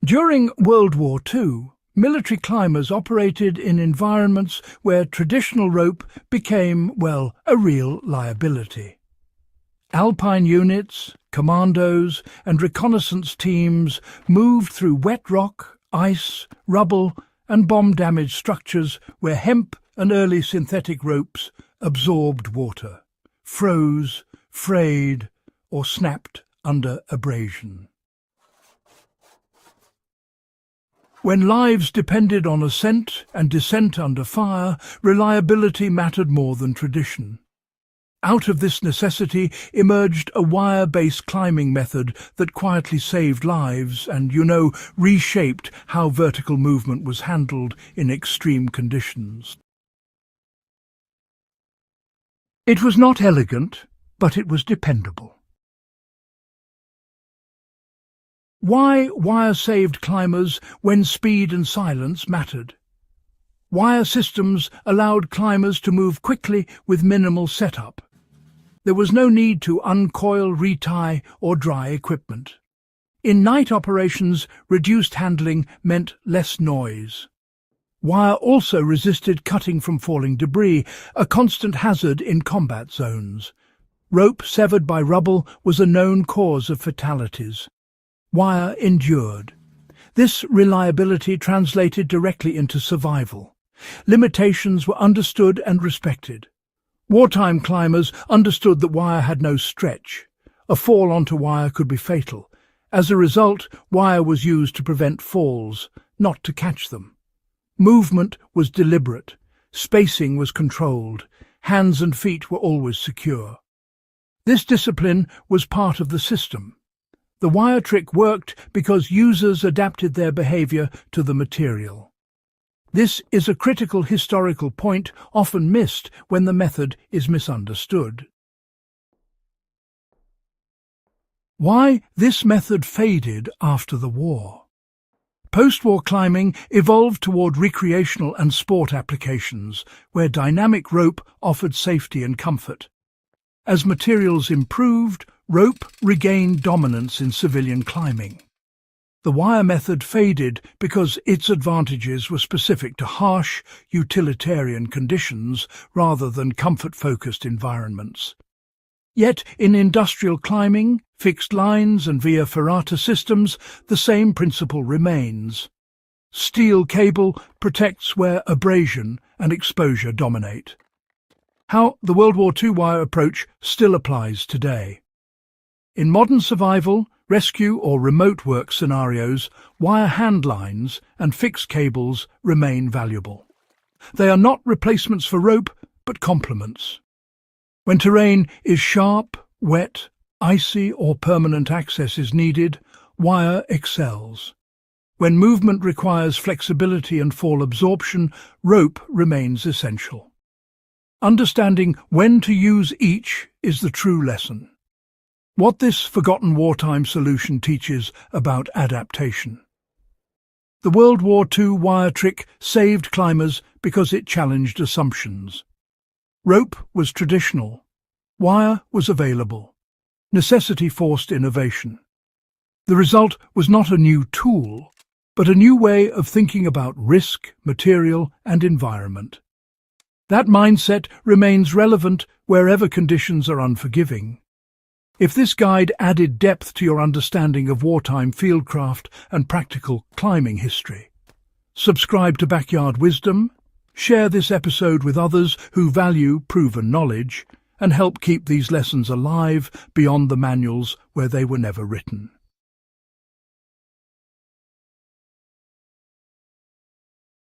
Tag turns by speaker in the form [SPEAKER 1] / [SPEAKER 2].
[SPEAKER 1] During World War II, military climbers operated in environments where traditional rope became, well, a real liability. Alpine units, commandos, and reconnaissance teams moved through wet rock, ice, rubble, and bomb-damaged structures where hemp and early synthetic ropes absorbed water, froze, frayed, or snapped under abrasion. When lives depended on ascent and descent under fire, reliability mattered more than tradition. Out of this necessity emerged a wire-based climbing method that quietly saved lives and, reshaped how vertical movement was handled in extreme conditions. It was not elegant, but it was dependable. Why wire saved climbers when speed and silence mattered? Wire systems allowed climbers to move quickly with minimal setup. There was no need to uncoil, retie, or dry equipment. In night operations, reduced handling meant less noise. Wire also resisted cutting from falling debris, a constant hazard in combat zones. Rope severed by rubble was a known cause of fatalities. Wire endured. This reliability translated directly into survival. Limitations were understood and respected. Wartime climbers understood that wire had no stretch. A fall onto wire could be fatal. As a result, wire was used to prevent falls, not to catch them. Movement was deliberate. Spacing was controlled. Hands and feet were always secure. This discipline was part of the system. The wire trick worked because users adapted their behavior to the material. This is a critical historical point often missed when the method is misunderstood. Why this method faded after the war? Post-war climbing evolved toward recreational and sport applications, where dynamic rope offered safety and comfort. As materials improved, rope regained dominance in civilian climbing. The wire method faded because its advantages were specific to harsh, utilitarian conditions rather than comfort-focused environments. Yet in industrial climbing, fixed lines and via ferrata systems, the same principle remains. Steel cable protects where abrasion and exposure dominate. How the World War II wire approach still applies today. In modern survival, rescue or remote work scenarios, wire handlines and fixed cables remain valuable. They are not replacements for rope, but complements. When terrain is sharp, wet, icy or permanent access is needed, wire excels. When movement requires flexibility and fall absorption, rope remains essential. Understanding when to use each is the true lesson. What this forgotten wartime solution teaches about adaptation. The World War II wire trick saved climbers because it challenged assumptions. Rope was traditional. Wire was available. Necessity forced innovation. The result was not a new tool, but a new way of thinking about risk, material, and environment. That mindset remains relevant wherever conditions are unforgiving. If this guide added depth to your understanding of wartime fieldcraft and practical climbing history, subscribe to Backyard Wisdom, share this episode with others who value proven knowledge, and help keep these lessons alive beyond the manuals where they were never written.